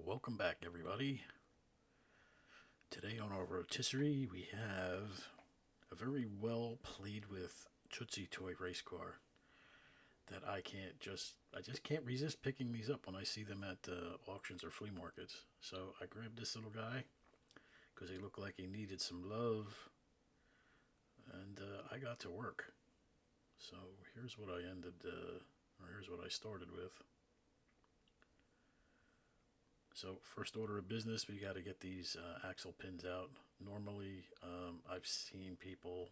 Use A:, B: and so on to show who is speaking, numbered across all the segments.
A: welcome back, everybody. Today on our rotisserie, we have a very well played with Tootsie Toy race car that I just can't resist picking these up when I see them at auctions or flea markets. So I grabbed this little guy because he looked like he needed some love, and I got to work. So here's what here's what I started with. So first order of business, we got to get these axle pins out. Normally, I've seen people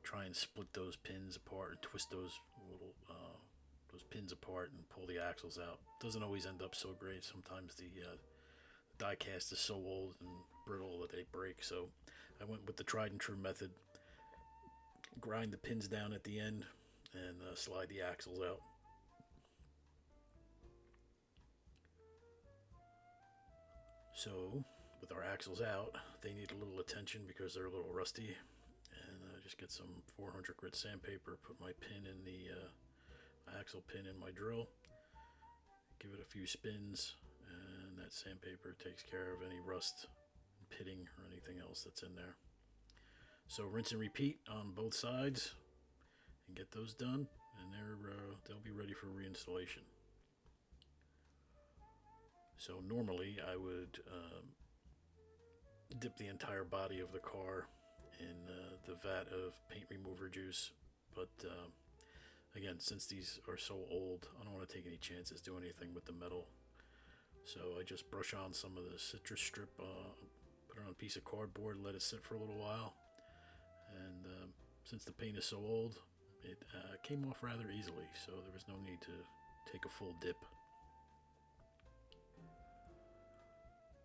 A: try and split those pins apart and twist those pins apart and pull the axles out. Doesn't always end up so great. Sometimes the die cast is so old and brittle that they break. So I went with the tried and true method. Grind the pins down at the end and slide the axles out. So, with our axles out, they need a little attention because they're a little rusty. And just get some 400 grit sandpaper, put my pin in the axle pin in my drill, give it a few spins, and that sandpaper takes care of any rust, pitting, or anything else that's in there. So rinse and repeat on both sides, and get those done, and they'll be ready for reinstallation. So normally I would dip the entire body of the car in the vat of paint remover juice, but again, since these are so old, I don't want to take any chances, do anything with the metal. So I just brush on some of the citrus strip, put it on a piece of cardboard, let it sit for a little while, and since the paint is so old, it came off rather easily, so there was no need to take a full dip.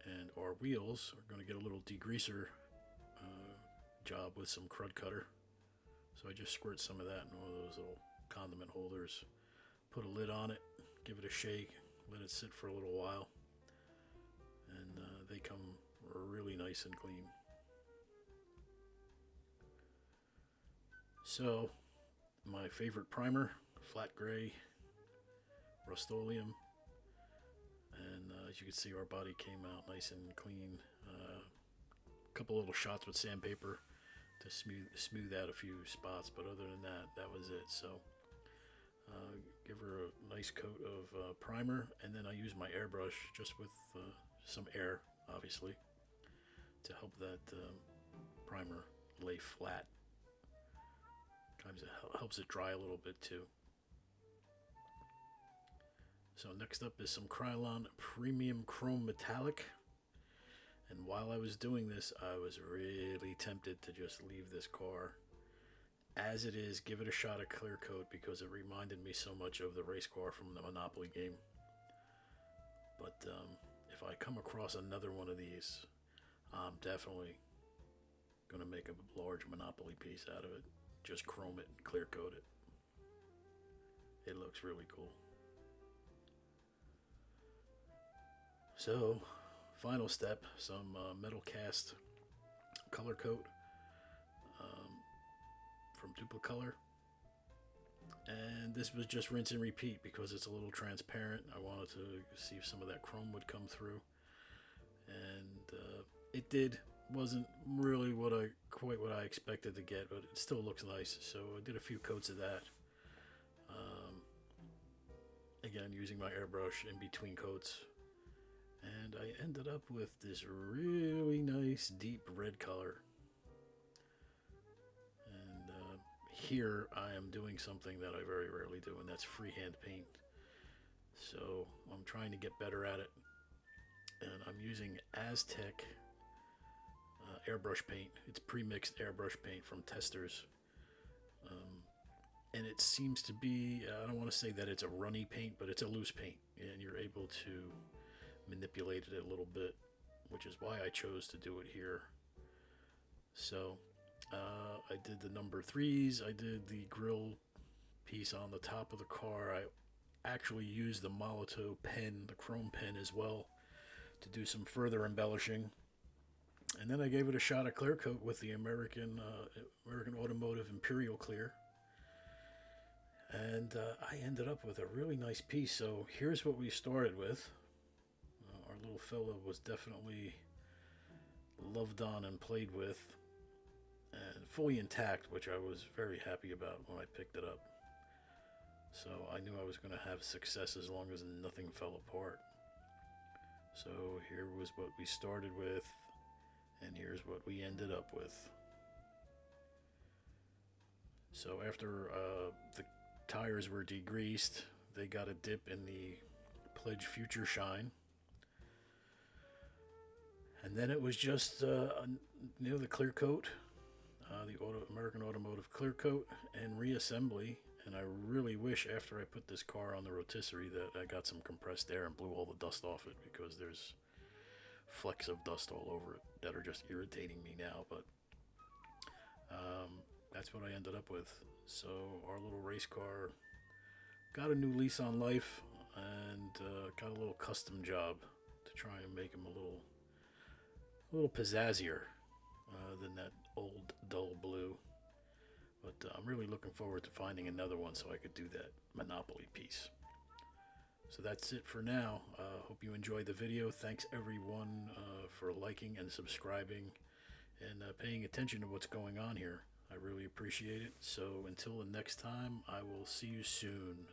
A: And our wheels are going to get a little degreaser job with some crud cutter. So I just squirt some of that in one of those little condiment holders, put a lid on it, give it a shake, let it sit for a little while, and they come really nice and clean. So my favorite primer, flat gray, Rust-Oleum. And as you can see, our body came out nice and clean. A couple little shots with sandpaper to smooth out a few spots, but other than that, that was it. So give her a nice coat of primer, and then I use my airbrush just with some air, obviously, to help that primer lay flat. Kind of helps it dry a little bit too. So next up is some Krylon Premium Chrome Metallic. And while I was doing this, I was really tempted to just leave this car as it is, give it a shot of clear coat, because it reminded me so much of the race car from the Monopoly game. But if I come across another one of these, I'm definitely going to make a large Monopoly piece out of it. Just chrome it and clear coat it. It looks really cool. So, final step, some metal cast color coat from Duplicolor. And this was just rinse and repeat because it's a little transparent. I wanted to see if some of that chrome would come through. And it did. Wasn't really quite what I expected to get, but it still looks nice. So I did a few coats of that. Again, using my airbrush in between coats. And I ended up with this really nice deep red color. And here I am doing something that I very rarely do, and that's freehand paint. So I'm trying to get better at it. And I'm using Aztec airbrush paint. It's pre-mixed airbrush paint from Testers. And it seems to be, I don't want to say that it's a runny paint, but it's a loose paint. And you're able to manipulate it a little bit, which is why I chose to do it here. So I did the number 3s. I did the grill piece on the top of the car. I actually used the Molotow pen, the chrome pen as well, to do some further embellishing. And then I gave it a shot of clear coat with the American Automotive Imperial Clear. And I ended up with a really nice piece. So here's what we started with. Our little fella was definitely loved on and played with, and fully intact, which I was very happy about when I picked it up. So I knew I was going to have success as long as nothing fell apart. So here was what we started with, and here's what we ended up with. So after the tires were degreased, they got a dip in the Pledge Future Shine. And then it was just, the clear coat, the American Automotive clear coat, and reassembly. And I really wish after I put this car on the rotisserie that I got some compressed air and blew all the dust off it, because there's flecks of dust all over it that are just irritating me now. But that's what I ended up with. So our little race car got a new lease on life, and got a little custom job to try and make him a little pizzazzier than that old dull blue. But I'm really looking forward to finding another one so I could do that Monopoly piece. So that's it for now. Hope you enjoyed the video. Thanks everyone for liking and subscribing and paying attention to what's going on here. I really appreciate it. So until the next time, I will see you soon.